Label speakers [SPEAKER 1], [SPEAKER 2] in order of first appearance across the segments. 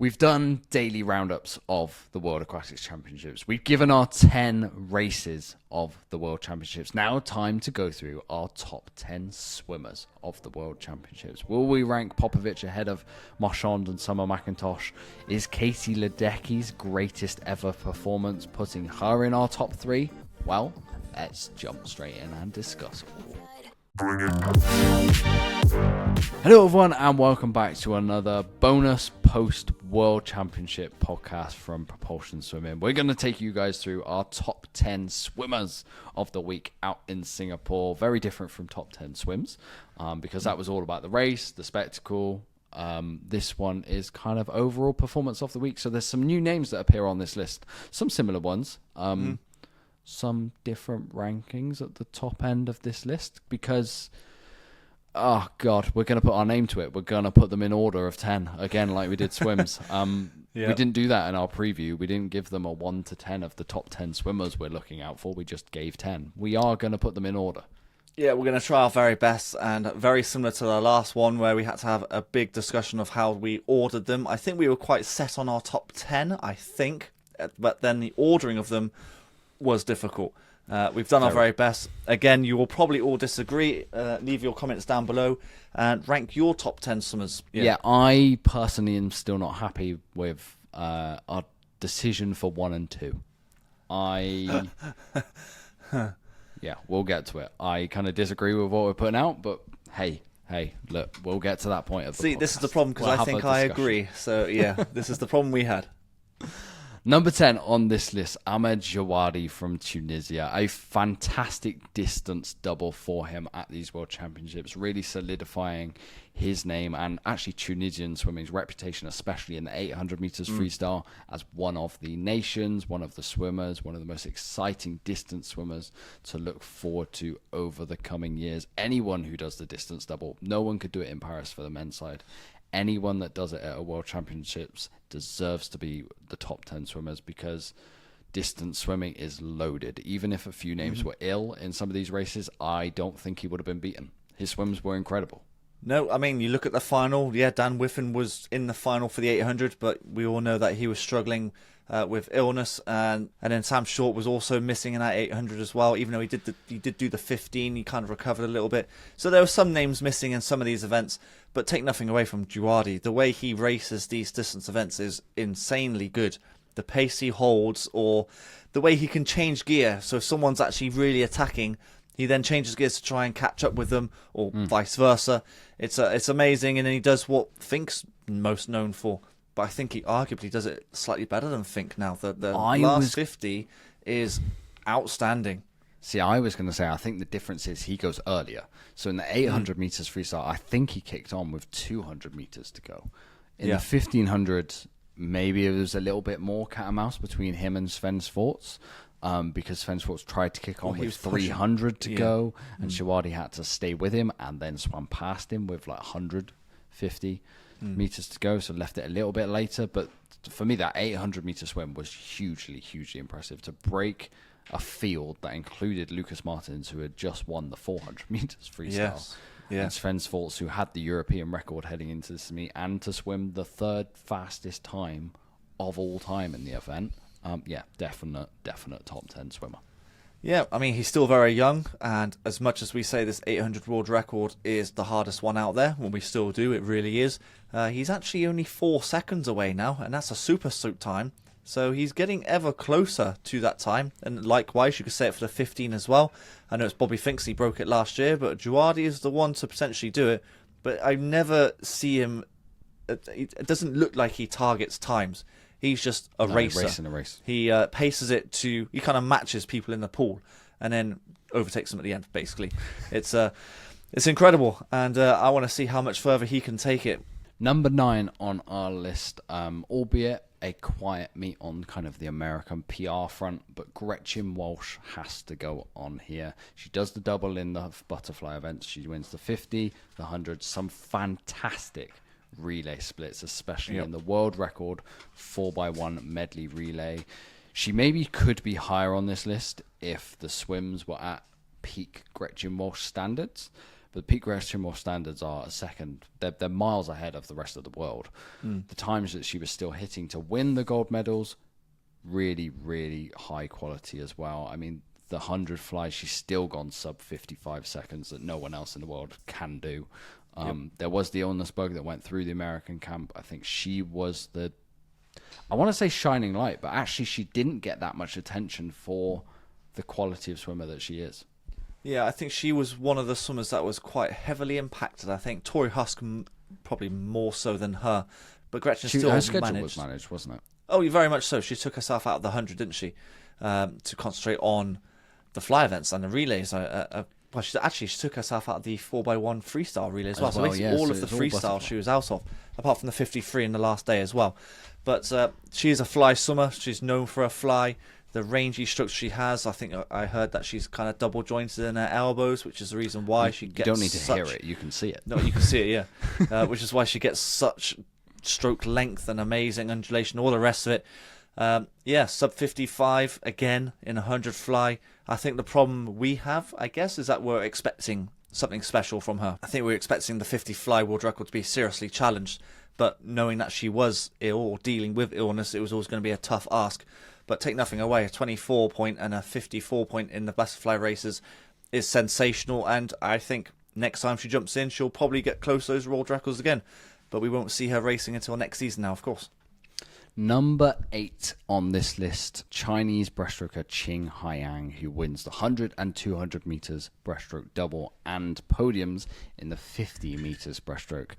[SPEAKER 1] We've done daily roundups of the World Aquatics Championships. We've given our 10 races of the World Championships. Now time to go through our top 10 swimmers of the World Championships. Will we rank Papovic ahead of Marchand and Summer McIntosh? Is Katy Leddecky's greatest ever performance putting her in our top 3? Well, let's jump straight in and discuss all. Hello everyone and welcome back to another bonus post-World Championship podcast from Propulsion Swimming. We're going to take you guys through our top 10 swimmers of the week out in Singapore. Very different from top 10 swims because that was all about the race, the spectacle. This one is kind of overall performance of the week. So there's some new names that appear on this list, some similar ones. Some different rankings at the top end of this list because, oh God, we're going to put our name to it. We're going to put them in order of 10 again, like we did swims. We didn't do that in our preview. We didn't give them a 1 to 10 of the top 10 swimmers we're looking out for. We just gave 10. We are going to put them in order.
[SPEAKER 2] Yeah, we're going to try our very best, and very similar to the last one where we had to have a big discussion of how we ordered them. I think we were quite set on our top 10, I think, but then the ordering of them was difficult. We've done our very best. Again, you will probably all disagree. Leave your comments down below and rank your top 10 swimmers.
[SPEAKER 1] Yeah, I personally am still not happy with our decision for 1 and 2. Yeah, we'll get to it. I kind of disagree with what we're putting out, but hey, look, we'll get to that point of the podcast.
[SPEAKER 2] This is the problem because I think I agree. So yeah, this is the problem we had.
[SPEAKER 1] Number 10 on this list, Ahmed Jadi from Tunisia. A fantastic distance double for him at these World Championships, really solidifying his name and actually Tunisian swimming's reputation, especially in the 800 meters freestyle, as one of the nations, one of the swimmers, one of the most exciting distance swimmers to look forward to over the coming years. Anyone who does the distance double, no one could do it in Paris for the men's side. Anyone that does it at a World Championships deserves to be the top 10 swimmers because distance swimming is loaded. Even if a few names were ill in some of these races, I don't think he would have been beaten. His swims were incredible.
[SPEAKER 2] No, I mean, you look at the final. Yeah, Dan Whiffen was in the final for the 800, but we all know that he was struggling with illness, and then Sam Short was also missing in that 800 as well. Even though he did do the 15, he kind of recovered a little bit. So there were some names missing in some of these events, but take nothing away from Jadi. The way he races these distance events is insanely good. The pace he holds, or the way he can change gear. So if someone's actually really attacking, he then changes gears to try and catch up with them, or vice versa. It's amazing, and then he does what Fink's most known for. But I think he arguably does it slightly better than Fink now. The last 50 is outstanding.
[SPEAKER 1] See, I was going to say, I think the difference is he goes earlier. So in the 800 meters freestyle, I think he kicked on with 200 meters to go. In the 1500, maybe it was a little bit more cat and mouse between him and Sven Svorts. Because Sven Svorts tried to kick on with 300 to go, and Jadi had to stay with him and then swam past him with like 150 meters to go, so left it a little bit later. But for me, that 800 meter swim was hugely impressive to break a field that included Lucas Martins, who had just won the 400 meters freestyle, and Sven Svorts, who had the European record heading into this meet, and to swim the 3rd fastest time of all time in the event. Definite top 10 swimmer.
[SPEAKER 2] Yeah, I mean, he's still very young, and as much as we say this 800 world record is the hardest one out there, well, we still do, it really is, he's actually only 4 seconds away now, and that's a super suit time, so he's getting ever closer to that time, and likewise, you could say it for the 15 as well. I know it's Bobby Finks, he broke it last year, but Jadi is the one to potentially do it, but I never see him, it doesn't look like he targets times. He's just a racer.
[SPEAKER 1] Racing a race.
[SPEAKER 2] He paces it to... He kind of matches people in the pool and then overtakes them at the end, basically. It's incredible, and I want to see how much further he can take it.
[SPEAKER 1] Number 9 on our list, albeit a quiet meet on kind of the American PR front, but Gretchen Walsh has to go on here. She does the double in the butterfly events. She wins the 50, the 100, some fantastic relay splits, especially in the world record 4x1 medley relay. She maybe could be higher on this list if the swims were at peak Gretchen Walsh standards, But peak Gretchen Walsh standards are a second. They're miles ahead of the rest of the world. The times that she was still hitting to win the gold medals, really, really high quality as well. I mean, the 100 fly, she's still gone sub 55 seconds that no one else in the world can do. There was the illness bug that went through the American camp. I think she was I want to say shining light, but actually she didn't get that much attention for the quality of swimmer that she is.
[SPEAKER 2] Yeah, I think she was one of the swimmers that was quite heavily impacted. I think Tori Husk probably more so than her, but Gretchen still
[SPEAKER 1] her schedule
[SPEAKER 2] managed.
[SPEAKER 1] was managed, wasn't it?
[SPEAKER 2] Oh, very much so. She took herself out of the 100, didn't she, to concentrate on the fly events and the relays. Well, she took herself out of the 4x1 freestyle relay as well. So basically all of the freestyle she was out of, apart from the 53 in the last day as well. But she is a fly swimmer. She's known for her fly. The rangy strokes she has, I think I heard that she's kind of double jointed in her elbows, which is the reason why she gets.
[SPEAKER 1] You don't need to hear it; you can see it.
[SPEAKER 2] No, you can see it, yeah. Which is why she gets such stroke length and amazing undulation, all the rest of it. Sub 55 again in 100 fly. I think the problem we have, I guess, is that we're expecting something special from her. I think we're expecting the 50 fly world record to be seriously challenged, but knowing that she was ill or dealing with illness, it was always going to be a tough ask. But take nothing away, a 24 point and a 54 point in the butterfly races is sensational, and I think next time she jumps in, she'll probably get close to those world records again. But we won't see her racing until next season now, of course.
[SPEAKER 1] Number 8 on this list, Chinese breaststroker Ching Hayang, who wins the 100 and 200 meters breaststroke double and podiums in the 50 meters breaststroke.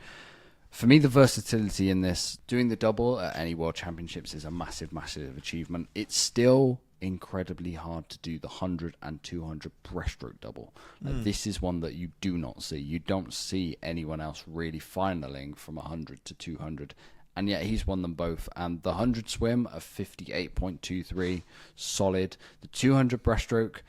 [SPEAKER 1] For me, the versatility in this, doing the double at any world championships is a massive, massive achievement. It's still incredibly hard to do the 100 and 200 breaststroke double. This is one that you do not see. You don't see anyone else really finaling from 100 to 200. And yet he's won them both. And the 100 swim of 58.23, solid. The 200 breaststroke,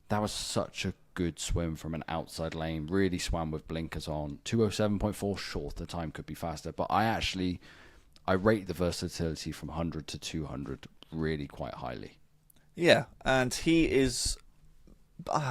[SPEAKER 1] that was such a good swim from an outside lane. Really swam with blinkers on. 207.4, sure, the time could be faster. But I rate the versatility from 100 to 200 really quite highly.
[SPEAKER 2] Yeah, and he is...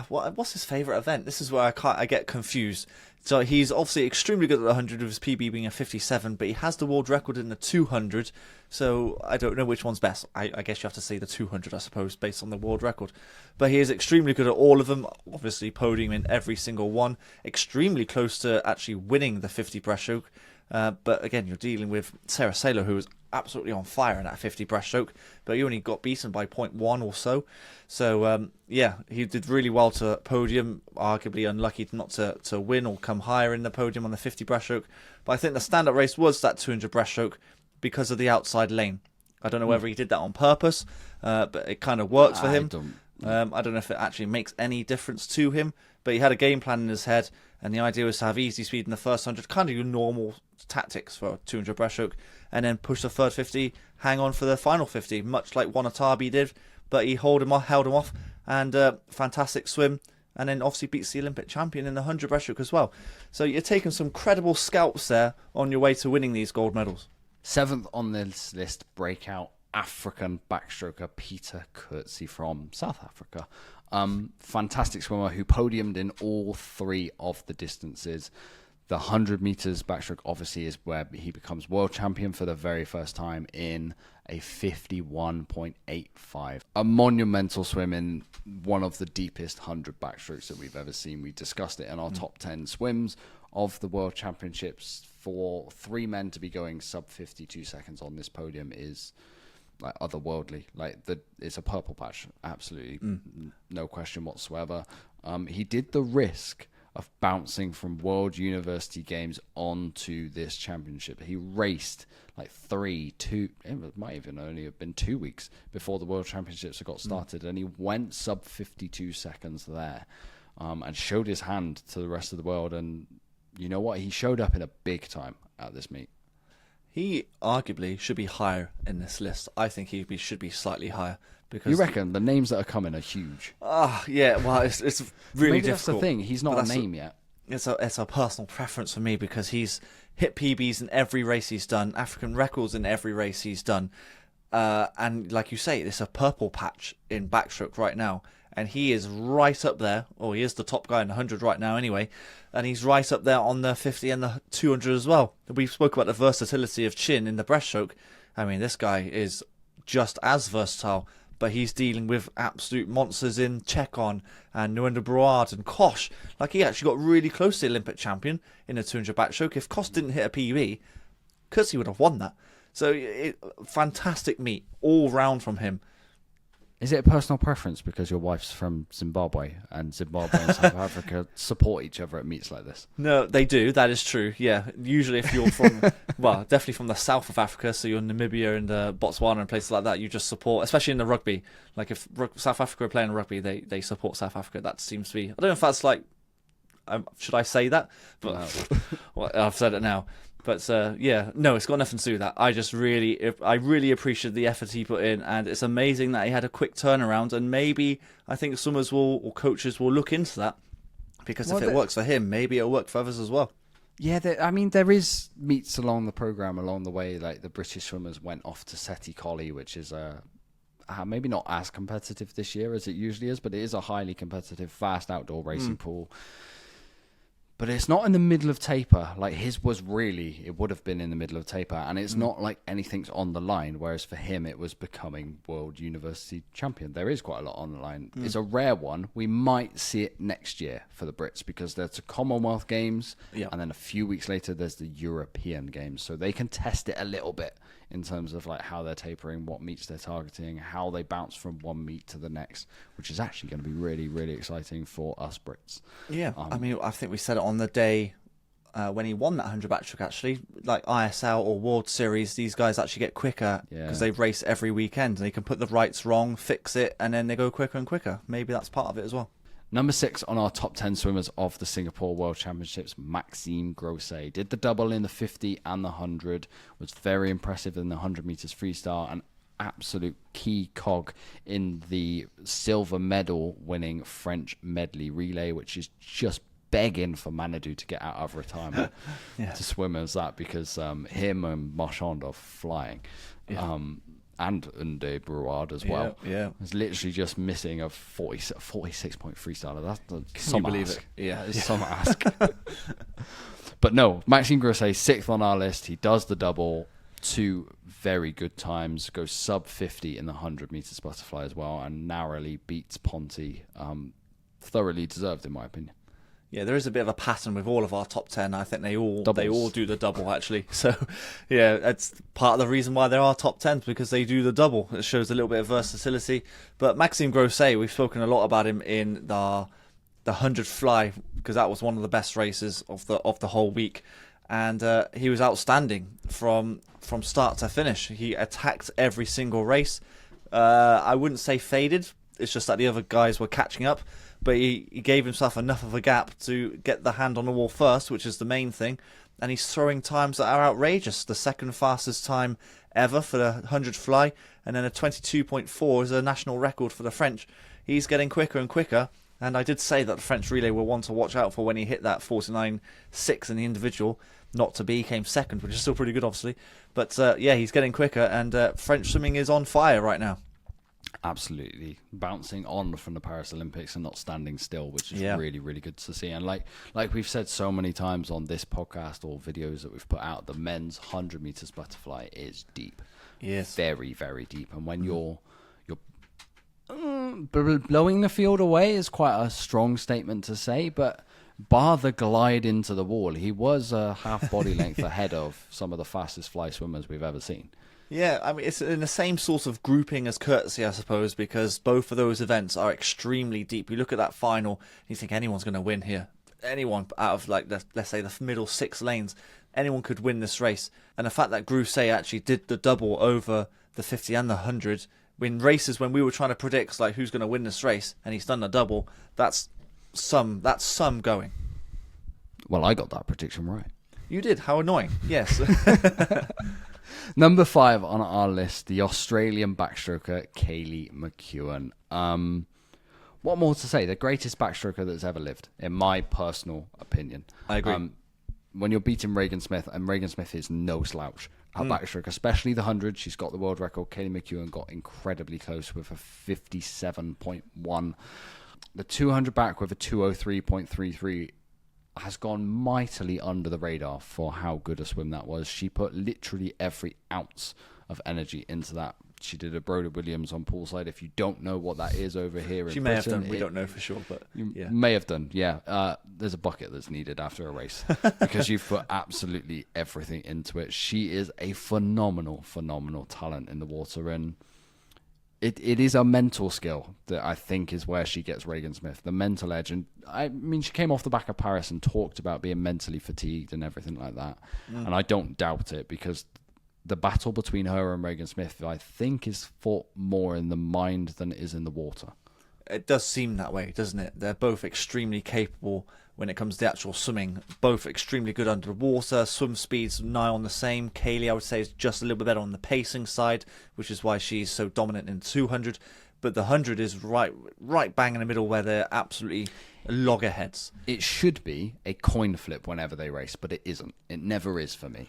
[SPEAKER 2] what's his favourite event? This is where I get confused. So he's obviously extremely good at the 100 with his PB being a 57, but he has the world record in the 200, so I don't know which one's best. I guess you have to say the 200, I suppose, based on the world record. But he is extremely good at all of them, obviously podium in every single one, extremely close to actually winning the 50 breaststroke. But again, you're dealing with Sarah Saylor, who was absolutely on fire in that 50 breaststroke, but he only got beaten by 0.1 or so. So, he did really well to podium, arguably unlucky not to win or come higher in the podium on the 50 breaststroke. But I think the stand-up race was that 200 breaststroke because of the outside lane. I don't know whether he did that on purpose, but it kind of works for him. I don't know if it actually makes any difference to him, but he had a game plan in his head, and the idea was to have easy speed in the first 100, kind of your normal tactics for a 200 breaststroke, and then push the third 50, hang on for the final 50, much like Wanatabi did, but he held him off, and fantastic swim, and then obviously beats the Olympic champion in the 100 breaststroke as well. So you're taking some credible scalps there on your way to winning these gold medals.
[SPEAKER 1] 7th on this list, breakout African backstroker Peter Coetzee from South Africa. Fantastic swimmer who podiumed in all 3 of the distances. The 100 meters backstroke obviously is where he becomes world champion for the very first time in a 51.85. A monumental swim in one of the deepest 100 backstrokes that we've ever seen. We discussed it in our top 10 swims of the world championships. For 3 men to be going sub 52 seconds on this podium is like otherworldly. It's a purple patch, absolutely, no question whatsoever. He did the risk of bouncing from World University Games onto this championship. He raced like it might even only have been 2 weeks before the World Championships got started, and he went sub 52 seconds there, and showed his hand to the rest of the world. And you know what? He showed up in a big time at this meet.
[SPEAKER 2] He arguably should be higher in this list. I think he should be slightly higher. Because
[SPEAKER 1] you reckon the names that are coming are huge?
[SPEAKER 2] Yeah, well, it's really
[SPEAKER 1] Maybe
[SPEAKER 2] difficult.
[SPEAKER 1] That's the thing. He's not a name yet.
[SPEAKER 2] It's a personal preference for me because he's hit PBs in every race he's done, African records in every race he's done, and like you say, it's a purple patch in backstroke right now, and he is right up there. Oh, he is the top guy in the 100 right now anyway, and he's right up there on the 50 and the 200 as well. We spoke about the versatility of Chin in the breaststroke. I mean, this guy is just as versatile, but he's dealing with absolute monsters in Chekon and Nuenda Brouard and Kosh. Like, he actually got really close to the Olympic champion in the 200 backstroke. If Kosh didn't hit a PB, Kurtzy would have won that. So, fantastic meet all round from him.
[SPEAKER 1] Is it a personal preference because your wife's from Zimbabwe and Zimbabwe and South Africa support each other at meets like this?
[SPEAKER 2] No, they do. That is true. Yeah. Usually if you're from, well, definitely from the south of Africa, so you're in Namibia and Botswana and places like that, you just support, especially in the rugby. Like if South Africa are playing rugby, they support South Africa. That seems to be, I don't know if that's like, should I say that? But no. Well, I've said it now. But yeah, no, it's got nothing to do with that. I really appreciate the effort he put in, and it's amazing that he had a quick turnaround. And maybe I think swimmers or coaches will look into that, because if it works for him, maybe it'll work for others as well.
[SPEAKER 1] Yeah, there is meets along the programme along the way. Like the British swimmers went off to Seti Collie, which is maybe not as competitive this year as it usually is, but it is a highly competitive, fast outdoor racing pool. But it's not in the middle of taper. Like his was really, it would have been in the middle of taper. And it's not like anything's on the line. Whereas for him, it was becoming world university champion. There is quite a lot on the line. It's a rare one. We might see it next year for the Brits because there's a Commonwealth Games. Yeah. And then a few weeks later, there's the European Games. So they can test it a little bit in terms of like how they're tapering, what meets they're targeting, how they bounce from one meet to the next, which is actually going to be really, really exciting for us Brits.
[SPEAKER 2] Yeah, I mean, I think we said it on the day when he won that 100 backstroke, actually, like ISL or World Series, these guys actually get quicker because they race every weekend and they can put the rights wrong, fix it, and then they go quicker and quicker. Maybe that's part of it as well.
[SPEAKER 1] Number 6 on our top 10 swimmers of the Singapore World Championships, Maxim Groce. Did the double in the 50 and the 100, was very impressive in the 100 metres freestyle, an absolute key cog in the silver medal winning French medley relay, which is just begging for Manadou to get out of retirement to swim as that, because him and Marchand are flying. And De Brouard as well.
[SPEAKER 2] Yeah.
[SPEAKER 1] It's literally just missing a 46-point freestyler. That's
[SPEAKER 2] Can you believe
[SPEAKER 1] ask.
[SPEAKER 2] it? Yeah.
[SPEAKER 1] It's some ask. But no, Maxim Groce, 6th on our list. He does the double. 2 very good times. Goes sub 50 in the 100 metres butterfly as well, and narrowly beats Ponti. Thoroughly deserved, in my opinion.
[SPEAKER 2] Yeah, there is a bit of a pattern with all of our top 10. I think they all do the double, actually. So, yeah, that's part of the reason why there are top 10s, because they do the double. It shows a little bit of versatility. But Maxim Groce, we've spoken a lot about him in the 100 fly, because that was one of the best races of the whole week. And he was outstanding from start to finish. He attacked every single race. I wouldn't say faded. It's just that the other guys were catching up. But he gave himself enough of a gap to get the hand on the wall first, which is the main thing. And he's throwing times that are outrageous. The second fastest time ever for the 100 fly, and then a 22.4 is a national record for the French. He's getting quicker and quicker. And I did say that the French relay were one to watch out for when he hit that 49.6 in the individual. Not to be, came second, which is still pretty good, obviously. But yeah, he's getting quicker, and French swimming is on fire right now.
[SPEAKER 1] Absolutely bouncing on from the Paris Olympics and not standing still, which is really, really good to see. And like we've said so many times on this podcast or videos that we've put out, the men's 100 meters butterfly is deep.
[SPEAKER 2] Yes,
[SPEAKER 1] very, very deep. And when you're blowing the field away is quite a strong statement to say, but bar the glide into the wall, he was a half body length ahead of some of the fastest fly swimmers we've ever seen.
[SPEAKER 2] Yeah, I mean, it's in the same sort of grouping as Kurtzy, I suppose, because both of those events are extremely deep. You look at that final, you think anyone's going to win here. Anyone out of, like, let's say the middle 6 lanes, anyone could win this race. And the fact that Groce actually did the double over the 50 and the 100, in races when we were trying to predict, like, who's going to win this race, and he's done the double, that's some going.
[SPEAKER 1] Well, I got that prediction right.
[SPEAKER 2] You did? How annoying. Yes.
[SPEAKER 1] Number 5 on our list, the Australian backstroker, Kaylee McKeown. What more to say? The greatest backstroker that's ever lived, in my personal opinion.
[SPEAKER 2] I agree.
[SPEAKER 1] When you're beating Regan Smith, and Regan Smith is no slouch, her backstroke, especially the 100. She's got the world record. Kaylee McKeown got incredibly close with a 57.1. The 200 back with a 203.33 has gone mightily under the radar for how good a swim that was. She put literally every ounce of energy into that. She did a Broder Williams on poolside. If you don't know what that is over here in Britain,
[SPEAKER 2] have done. We don't know for sure, but
[SPEAKER 1] you may have done. Yeah, there's a bucket that's needed after a race because you've put absolutely everything into it. She is a phenomenal talent in the water, and it is a mental skill that I think is where she gets Regan Smith, the mental edge. And I mean, she came off the back of Paris and talked about being mentally fatigued and everything like that, and I don't doubt it, because the battle between her and Regan Smith, I think, is fought more in the mind than it is in the water.
[SPEAKER 2] It does seem that way, doesn't it? They're both extremely capable when it comes to the actual swimming. Both extremely good under the water. Swim speeds nigh on the same. Kaylee, I would say, is just a little bit better on the pacing side, which is why she's so dominant in 200. But the 100 is right bang in the middle, where they're absolutely loggerheads.
[SPEAKER 1] It should be a coin flip whenever they race, but it isn't. It never is for me.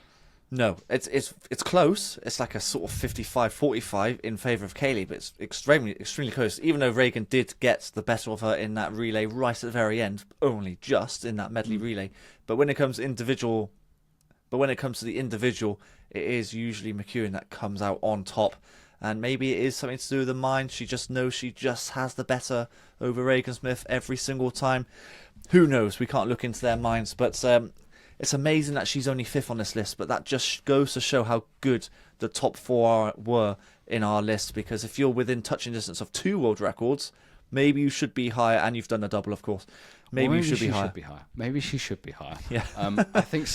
[SPEAKER 2] No, it's close. It's like a sort of 55-45 in favour of Kaylee, but it's extremely close. Even though Regan did get the better of her in that relay right at the very end, only just in that medley relay. But when it comes to the individual, it is usually McKeown that comes out on top. And maybe it is something to do with the mind. She just knows she just has the better over Regan Smith every single time. Who knows? We can't look into their minds, but it's amazing that she's only 5th on this list, but that just goes to show how good the top 4 were in our list, because if you're within touching distance of 2 world records, maybe you should be higher, and you've done a double, of course. Maybe you should be higher.
[SPEAKER 1] Maybe she should be higher.
[SPEAKER 2] Yeah.
[SPEAKER 1] I think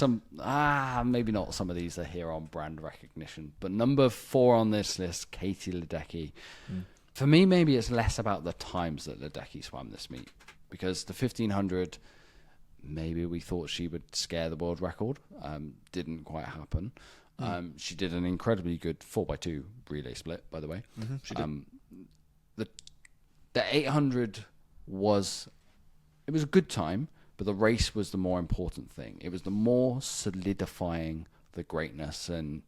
[SPEAKER 1] maybe not some of these are here on brand recognition, but number 4 on this list, Katy Ledecky. For me, maybe it's less about the times that Ledecky swam this meet, because the 1500... maybe we thought she would scare the world record. Didn't quite happen. She did an incredibly good 4x2 relay split, by the way.
[SPEAKER 2] She did.
[SPEAKER 1] The 800 was a good time, but the race was the more important thing. It was the more solidifying the greatness. And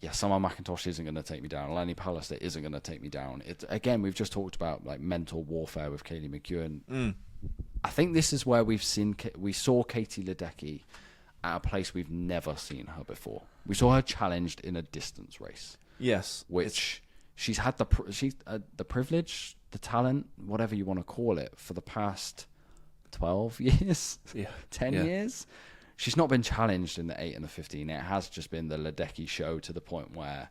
[SPEAKER 1] yeah, Summer McIntosh isn't going to take me down. Lanny Pallister isn't going to take me down. Again, we've just talked about like mental warfare with Kaylee McKeown. I think this is where we saw Katy Ledecky at a place we've never seen her before. We saw her challenged in a distance race.
[SPEAKER 2] Yes,
[SPEAKER 1] which she's had the privilege, the talent, whatever you want to call it, for the past 12 years, 10 years. She's not been challenged in the 8 and the 15. It has just been the Ledecky show, to the point where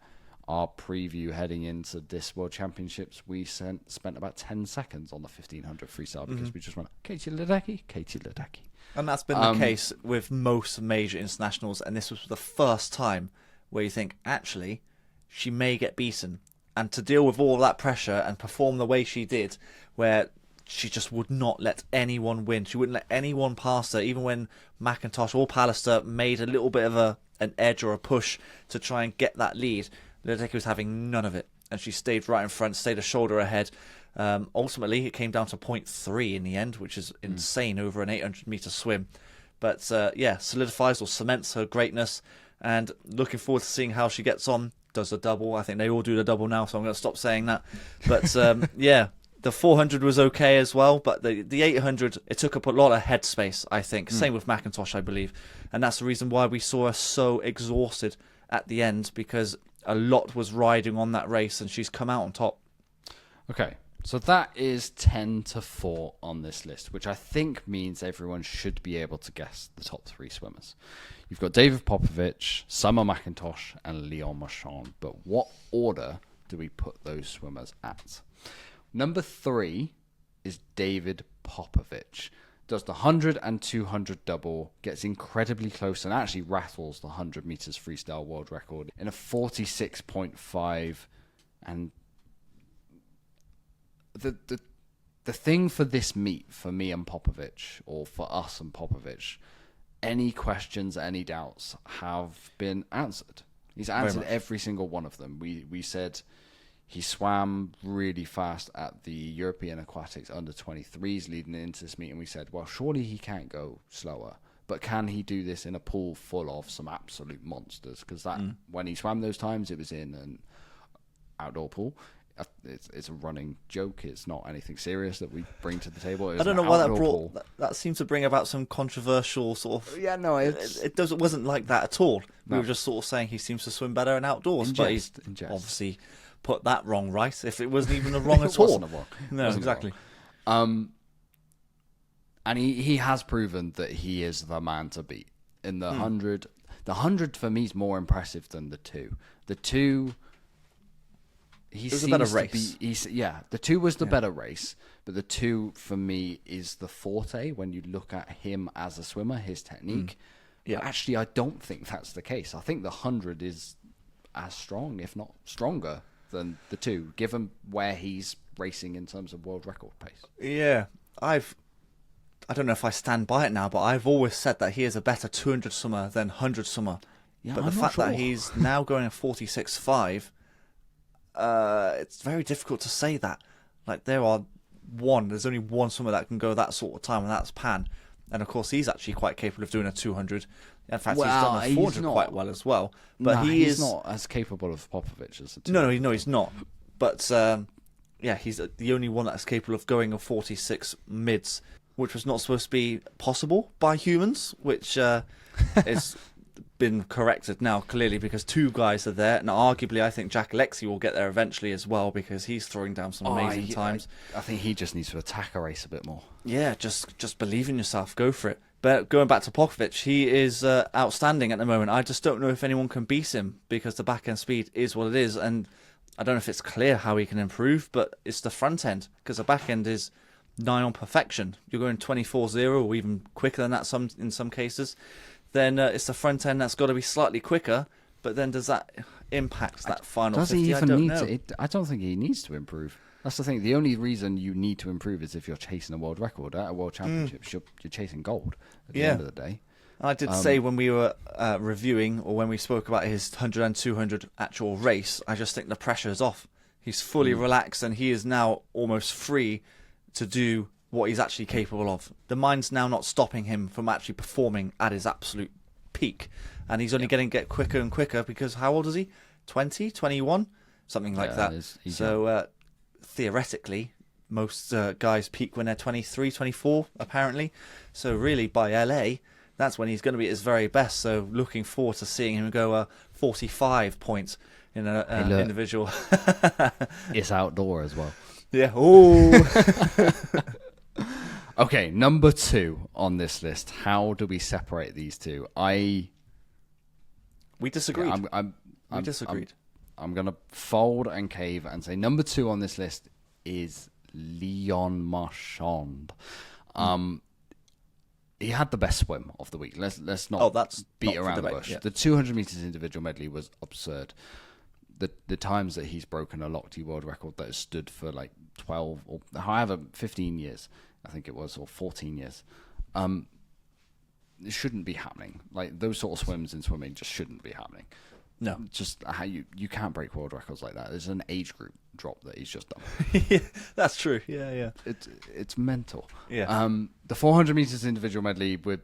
[SPEAKER 1] our preview heading into this World Championships, we spent about 10 seconds on the 1500 freestyle because we just went, Katy Ledecky, Katy Ledecky.
[SPEAKER 2] And that's been the case with most major internationals, and this was the first time where you think, actually, she may get beaten. And to deal with all that pressure and perform the way she did, where she just would not let anyone win. She wouldn't let anyone pass her, even when McIntosh or Pallister made a little bit of an edge or a push to try and get that lead. Ledecky was having none of it, and she stayed right in front, stayed a shoulder ahead. Ultimately, it came down to 0.3 in the end, which is insane over an 800-meter swim. But solidifies or cements her greatness, and looking forward to seeing how she gets on. Does the double. I think they all do the double now, so I'm going to stop saying that. But the 400 was okay as well, but the 800, it took up a lot of headspace, I think. Same with McIntosh, I believe. And that's the reason why we saw her so exhausted at the end, because a lot was riding on that race, and she's come out on top.
[SPEAKER 1] Okay, so that is 10-4 on this list, which I think means everyone should be able to guess the top 3 swimmers. You've got David Papovic, Summer McIntosh, and Leon Marchand. But what order do we put those swimmers at? Number 3 is David Papovic. Does the 100 and 200 double, gets incredibly close, and actually rattles the 100 meters freestyle world record in a 46.5. And the thing for this meet, for me and Papovic, or for us and Papovic, any questions, any doubts have been answered. He's answered every single one of them. We said he swam really fast at the European Aquatics under 23s leading into this meet, and we said, well, surely he can't go slower. But can he do this in a pool full of some absolute monsters? Because when he swam those times, it was in an outdoor pool. It's a running joke. It's not anything serious that we bring to the table.
[SPEAKER 2] I don't know why that seemed to bring about some controversial sort of.
[SPEAKER 1] Yeah, no, it
[SPEAKER 2] wasn't like that at all.
[SPEAKER 1] No.
[SPEAKER 2] We were just sort of saying he seems to swim better in outdoors, but he's obviously put that wrong, right? If it wasn't even a wrong at all. No, exactly.
[SPEAKER 1] And he has proven that he is the man to beat in the 100. The 100 for me is more impressive than the 2. The 2. It was a better race. The 2 was the better race, but the 2 for me is the forte when you look at him as a swimmer, his technique. But actually, I don't think that's the case. I think the 100 is as strong, if not stronger, than the 2, given where he's racing in terms of world record pace.
[SPEAKER 2] Yeah, I don't know if I stand by it now, but I've always said that he is a better 200 swimmer than 100 swimmer. Yeah, but the fact that he's now going a 46.5. It's very difficult to say that. Like there's only one swimmer that can go that sort of time, and that's Pan. And of course, he's actually quite capable of doing a 200. In fact, he's done a 400 quite well as well. But
[SPEAKER 1] he's not as capable of Papovic as the 200.
[SPEAKER 2] No, he's not. But he's the only one that's capable of going a 46 mids, which was not supposed to be possible by humans, which is been corrected now clearly because 2 guys are there, and arguably I think Jack Alexi will get there eventually as well because he's throwing down some amazing times.
[SPEAKER 1] I think he just needs to attack a race a bit more.
[SPEAKER 2] Yeah, just believe in yourself, go for it. But going back to Papovic, he is outstanding at the moment. I just don't know if anyone can beat him because the back end speed is what it is, and I don't know if it's clear how he can improve, but it's the front end because the back end is nigh on perfection. You're going 24.0 or even quicker than that in some cases. Then it's the front end that's got to be slightly quicker, but then does that impact that final 50?
[SPEAKER 1] Does he even need to? I don't think he needs to improve. That's the thing. The only reason you need to improve is if you're chasing a world record. At a world championship, you're chasing gold at the end of the day.
[SPEAKER 2] I did say when we were reviewing, or when we spoke about his 100 and 200 actual race, I just think the pressure is off. He's fully relaxed, and he is now almost free to do what he's actually capable of. The mind's now not stopping him from actually performing at his absolute peak. And he's only going to get quicker and quicker because how old is he? 20, 21? Something like that. So theoretically, most guys peak when they're 23, 24, apparently. So really, by LA, that's when he's going to be at his very best. So looking forward to seeing him go 45 points in an individual.
[SPEAKER 1] It's outdoor as well.
[SPEAKER 2] Yeah. Oh.
[SPEAKER 1] Okay, number 2 on this list. How do we separate these two?
[SPEAKER 2] We disagreed. We disagreed.
[SPEAKER 1] I'm going to fold and cave and say number 2 on this list is Leon Marchand. He had the best swim of the week. Let's not beat around the bush. Yeah. The 200 meters individual medley was absurd. The times that he's broken a Lochte world record that has stood for like 12 or however 15 years, I think it was, or 14 years. It shouldn't be happening. Like those sort of swims in swimming just shouldn't be happening.
[SPEAKER 2] No,
[SPEAKER 1] just how you can't break world records like that. There's an age group drop that he's just done.
[SPEAKER 2] Yeah, that's true. Yeah.
[SPEAKER 1] It's mental.
[SPEAKER 2] Yeah.
[SPEAKER 1] The 400 meters individual medley, with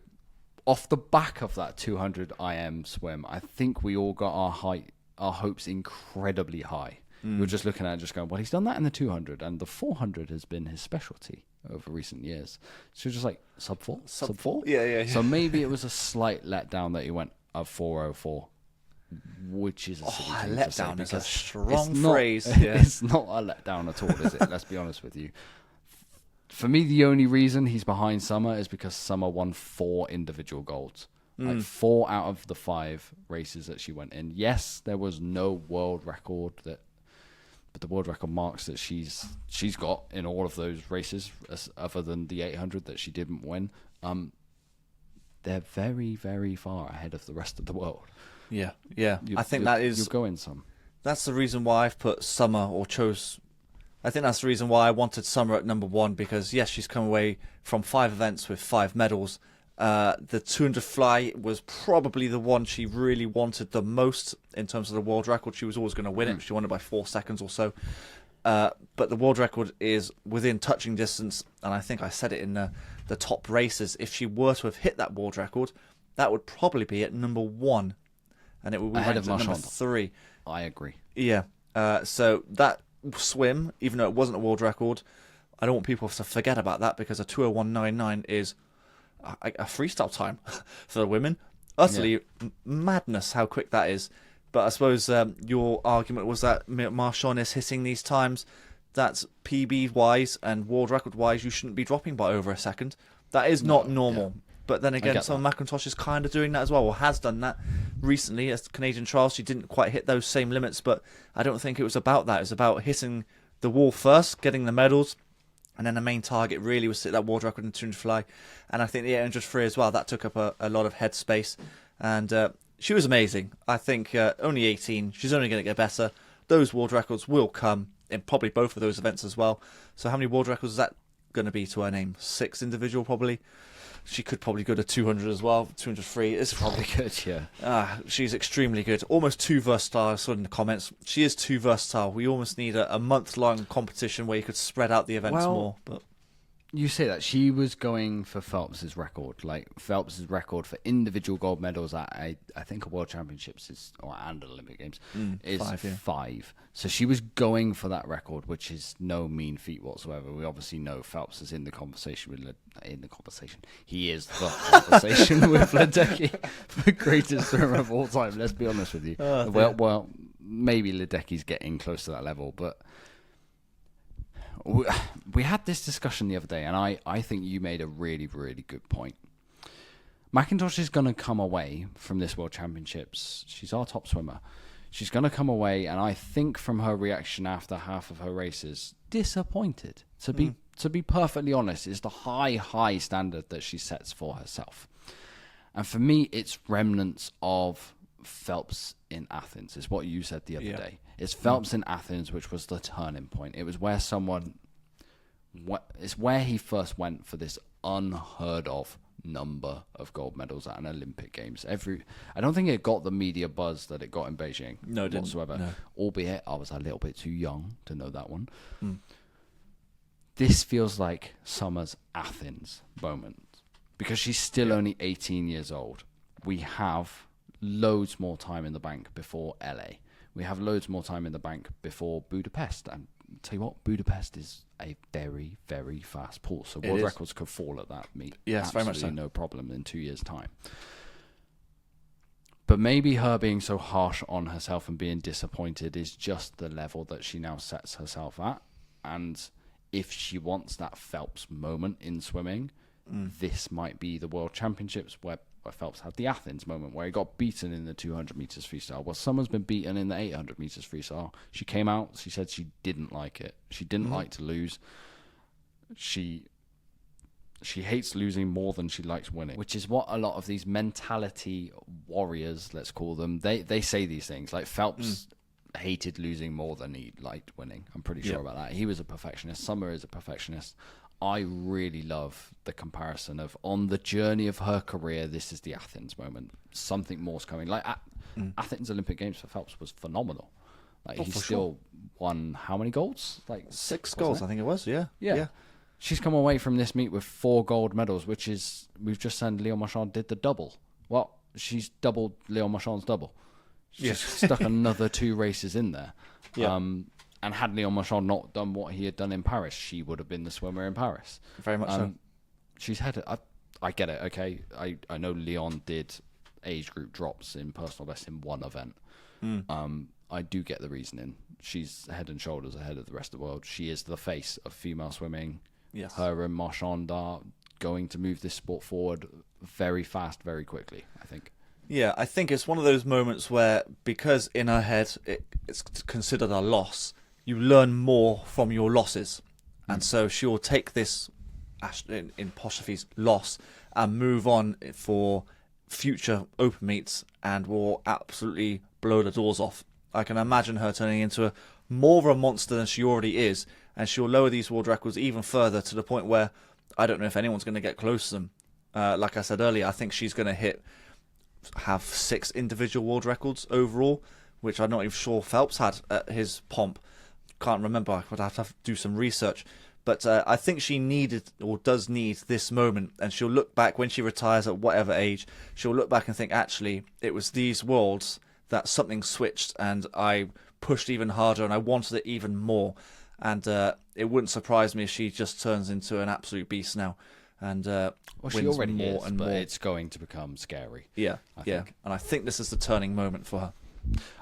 [SPEAKER 1] off the back of that 200 IM swim, I think we all got our hopes incredibly high. We were just looking at it and just going, well, he's done that in the 200, and the 400 has been his specialty over recent years. So just like sub 4?
[SPEAKER 2] Yeah.
[SPEAKER 1] So maybe it was a slight letdown that he went of 4:04, which is a
[SPEAKER 2] letdown is a strong phrase.
[SPEAKER 1] It's not a letdown at all, is it? Let's be honest with you. For me, the only reason he's behind Summer is because Summer won 4 individual golds. Like 4 out of the 5 races that she went in. Yes, there was no world record but the world record marks that she's got in all of those races, other than the 800 that she didn't win, they're very, very far ahead of the rest of the world.
[SPEAKER 2] Yeah. I think that is...
[SPEAKER 1] You're going some.
[SPEAKER 2] That's the reason why I've put Summer I think that's the reason why I wanted Summer at number 1, because yes, she's come away from 5 events with 5 medals. The 200 fly was probably the one she really wanted the most in terms of the world record. She was always going to win it. She won it by 4 seconds or so. But the world record is within touching distance, and I think I said it in the top races, if she were to have hit that world record, that would probably be at number 1. And it would be
[SPEAKER 1] ahead of
[SPEAKER 2] number
[SPEAKER 1] Marchand.
[SPEAKER 2] 3.
[SPEAKER 1] I agree.
[SPEAKER 2] Yeah. So that swim, even though it wasn't a world record, I don't want people to forget about that, because a 2:01.99 is a freestyle time for the women. Utterly madness how quick that is. But I suppose your argument was that Marchand is hitting these times. That's PB-wise and world record-wise, you shouldn't be dropping by over a second. That is not normal. Yeah. But then again, some of McIntosh is kind of doing that as well, or has done that recently. As Canadian trials, she didn't quite hit those same limits, but I don't think it was about that. It was about hitting the wall first, getting the medals, and then the main target really was to hit that world record in 200 fly. And I think the 800 free as well, that took up a lot of headspace. And she was amazing. I think only 18, she's only going to get better. Those world records will come in probably both of those events as well. So how many world records is that going to be to her name? 6 individual probably. She could probably go to 200 as well. 200 free is
[SPEAKER 1] probably good, yeah.
[SPEAKER 2] She's extremely good. Almost too versatile. I saw in the comments. She is too versatile. We almost need a month-long competition where you could spread out the events more. But
[SPEAKER 1] you say that she was going for Phelps's record. Like Phelps's record for individual gold medals at I think a World Championships and Olympic Games is 5. So she was going for that record, which is no mean feat whatsoever. We obviously know Phelps is in the conversation with He is the conversation with Ledecky for greatest swimmer of all time. Let's be honest with you. Well, maybe Ledecky's getting close to that level, but we had this discussion the other day, and I think you made a really, really good point. McIntosh is going to come away from this World Championships. She's our top swimmer. She's going to come away, and I think from her reaction after half of her races, disappointed. To be perfectly honest, it's the high standard that she sets for herself. And for me, it's remnants of Phelps in Athens, is what you said the other day. It's Phelps in Athens, which was the turning point. It was where it's where he first went for this unheard of number of gold medals at an Olympic Games. I don't think it got the media buzz that it got in Beijing whatsoever. No. Albeit I was a little bit too young to know that one. This feels like Summer's Athens moment, because she's still only 18 years old. We have loads more time in the bank before LA. We have loads more time in the bank before Budapest. And tell you what, Budapest is a very, very fast pool. So world records could fall at that meet.
[SPEAKER 2] Yes, very much so.
[SPEAKER 1] No problem in 2 years' time. But maybe her being so harsh on herself and being disappointed is just the level that she now sets herself at. And if she wants that Phelps moment in swimming, this might be the World Championships where Phelps had the Athens moment where he got beaten in the 200 meters freestyle. Well, someone's been beaten in the 800 meters freestyle. She came out, she said she didn't like it. She didn't like to lose. She hates losing more than she likes winning, which is what a lot of these mentality warriors, let's call them, they say these things. Like Phelps hated losing more than he liked winning. I'm pretty sure about that. He was a perfectionist. Summer is a perfectionist. I really love the comparison of, on the journey of her career, this is the Athens moment. Something more's coming. Like Athens Olympic Games for Phelps was phenomenal. Like he still won how many golds? Like
[SPEAKER 2] 6 golds, I think it was. Yeah.
[SPEAKER 1] She's come away from this meet with 4 gold medals, which is, we've just said Leon Marchand did the double. Well, she's doubled Leon Marchand's double. She's stuck another 2 races in there. Yeah. And had Leon Marchand not done what he had done in Paris, she would have been the swimmer in Paris.
[SPEAKER 2] Very much so.
[SPEAKER 1] She's had it. I get it, okay? I know Leon did age group drops in personal best in one event. I do get the reasoning. She's head and shoulders ahead of the rest of the world. She is the face of female swimming. Yes. Her and Marchand are going to move this sport forward very fast, very quickly, I think.
[SPEAKER 2] Yeah, I think it's one of those moments where, because in her head it's considered a loss, you learn more from your losses. And so she'll take this, in Poshoffy's loss, and move on for future open meets and will absolutely blow the doors off. I can imagine her turning into more of a monster than she already is, and she'll lower these world records even further to the point where I don't know if anyone's going to get close to them. Like I said earlier, I think she's going to have 6 individual world records overall, which I'm not even sure Phelps had at his pomp. Can't remember. I would have to do some research. But I think she needed or does need this moment, and she'll look back when she retires at whatever age, she'll look back and think, actually, it was these Worlds that something switched and I pushed even harder and I wanted it even more. And it wouldn't surprise me if she just turns into an absolute beast now. And
[SPEAKER 1] she
[SPEAKER 2] wins
[SPEAKER 1] already
[SPEAKER 2] more
[SPEAKER 1] is,
[SPEAKER 2] and
[SPEAKER 1] but
[SPEAKER 2] more.
[SPEAKER 1] it's going to become scary.
[SPEAKER 2] Yeah. And I think this is the turning moment for her.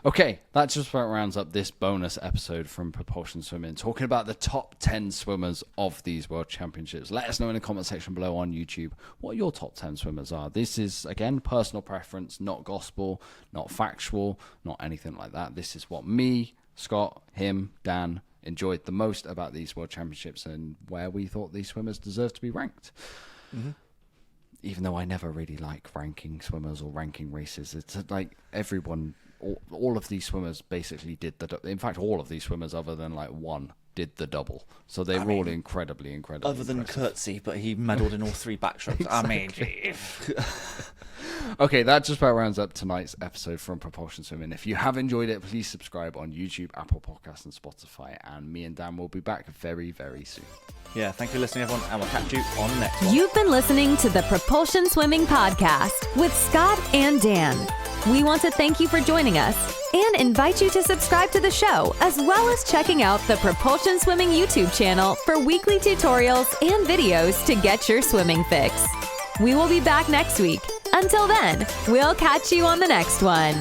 [SPEAKER 1] Okay, that just about rounds up this bonus episode from Propulsion Swimming, talking about the top 10 swimmers of these World Championships. Let us know in the comment section below on YouTube what your top 10 swimmers are. This is, again, personal preference, not gospel, not factual, not anything like that. This is what me, Scott, him, Dan enjoyed the most about these World Championships and where we thought these swimmers deserve to be ranked. Mm-hmm. Even though I never really like ranking swimmers or ranking races, it's like everyone... All of these swimmers basically did in fact, all of these swimmers other than like one did the double. So they were all incredibly
[SPEAKER 2] Other than Coetzee, but he medalled in all 3 backstrokes.
[SPEAKER 1] Exactly. Okay, that just about rounds up tonight's episode from Propulsion Swimming. If you have enjoyed it, please subscribe on YouTube, Apple Podcasts, and Spotify. And me and Dan will be back very, very soon.
[SPEAKER 2] Yeah, thank you for listening, everyone, and we'll catch you on the next one.
[SPEAKER 3] You've been listening to the Propulsion Swimming Podcast with Scott and Dan. We want to thank you for joining us and invite you to subscribe to the show, as well as checking out the Propulsion Swimming YouTube channel for weekly tutorials and videos to get your swimming fix. We will be back next week. Until then, we'll catch you on the next one.